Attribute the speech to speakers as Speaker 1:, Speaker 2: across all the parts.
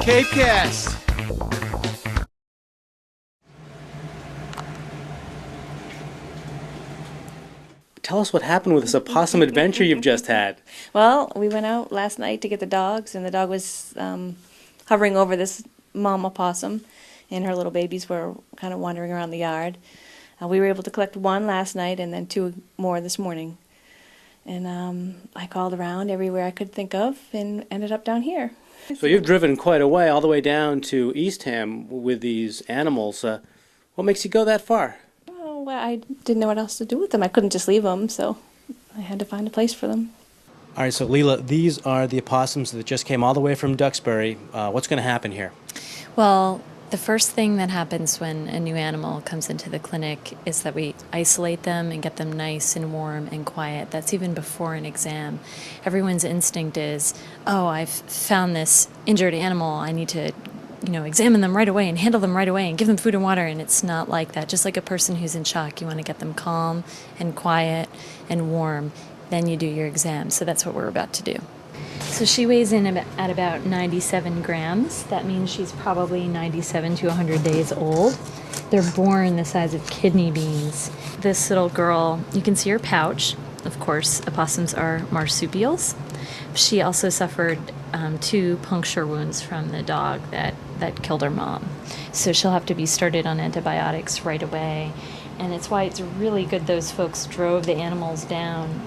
Speaker 1: CapeCast.
Speaker 2: Tell us what happened with this opossum adventure you've just had.
Speaker 3: Well, we went out last night to get the dogs, and the dog was hovering over this mom opossum, and her little babies were kind of wandering around the yard. We were able to collect one last night and then two more this morning. And I called around everywhere I could think of and ended up down here.
Speaker 2: So you've driven quite a way, all the way down to Eastham with these animals. What makes you go that far?
Speaker 3: Oh, well, I didn't know what else to do with them. I couldn't just leave them, so I had to find a place for them.
Speaker 2: All right, so Leela, these are the opossums that just came all the way from Duxbury. What's going to happen here?
Speaker 4: Well, the first thing that happens when a new animal comes into the clinic is that we isolate them and get them nice and warm and quiet. That's even before an exam. Everyone's instinct is, oh, I've found this injured animal. I need to, examine them right away and handle them right away and give them food and water. And it's not like that. Just like a person who's in shock, you want to get them calm and quiet and warm. Then you do your exam. So that's what we're about to do. So she weighs in at about 97 grams. That means she's probably 97 to 100 days old. They're born the size of kidney beans. This little girl, you can see her pouch. Of course, opossums are marsupials. She also suffered 2 puncture wounds from the dog that killed her mom. So she'll have to be started on antibiotics right away. And it's why it's really good those folks drove the animals down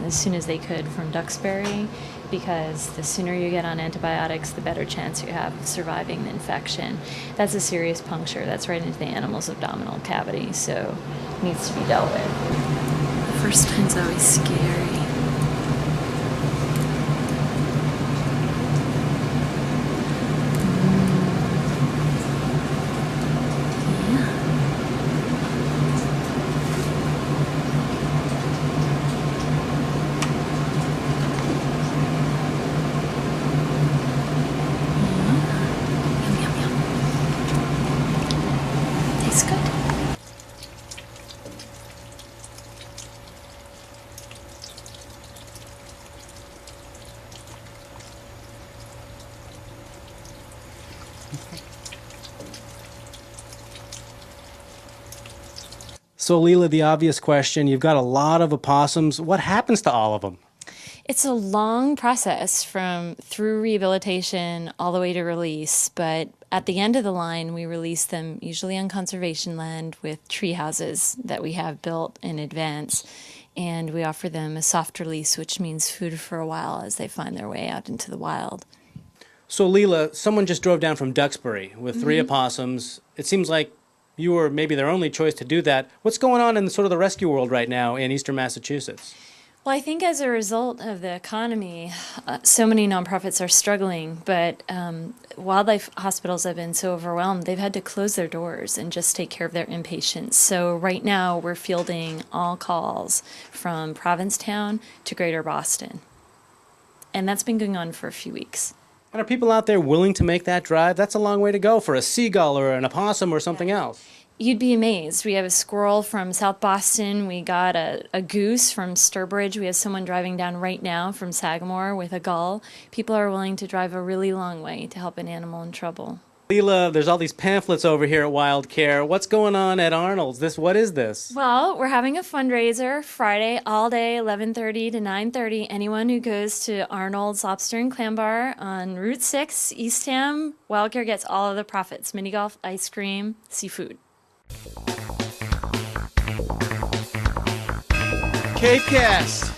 Speaker 4: as soon as they could from Duxbury, because the sooner you get on antibiotics, the better chance you have of surviving the infection. That's a serious puncture. That's right into the animal's abdominal cavity, so it needs to be dealt with. The first time's always scary. Good.
Speaker 2: So Leela, the obvious question, you've got a lot of opossums. What happens to all of them?
Speaker 4: It's a long process through rehabilitation all the way to release, but at the end of the line, we release them usually on conservation land with tree houses that we have built in advance, and we offer them a soft release, which means food for a while as they find their way out into the wild.
Speaker 2: So Leela, someone just drove down from Duxbury with 3 opossums. It seems like you were maybe their only choice to do that. What's going on in sort of the rescue world right now in eastern Massachusetts?
Speaker 4: Well, I think as a result of the economy, so many nonprofits are struggling, but wildlife hospitals have been so overwhelmed, they've had to close their doors and just take care of their inpatients. So right now we're fielding all calls from Provincetown to Greater Boston. And that's been going on for a few weeks.
Speaker 2: And are people out there willing to make that drive? That's a long way to go for a seagull or an opossum or something else.
Speaker 4: You'd be amazed. We have a squirrel from South Boston. We got a goose from Sturbridge. We have someone driving down right now from Sagamore with a gull. People are willing to drive a really long way to help an animal in trouble.
Speaker 2: Leela, there's all these pamphlets over here at Wild Care. What's going on at Arnold's? What is this?
Speaker 4: Well, we're having a fundraiser Friday all day, 11:30 to 9:30. Anyone who goes to Arnold's Lobster and Clam Bar on Route 6, Eastham, Wild Care gets all of the profits: mini golf, ice cream, seafood.
Speaker 1: CapeCast.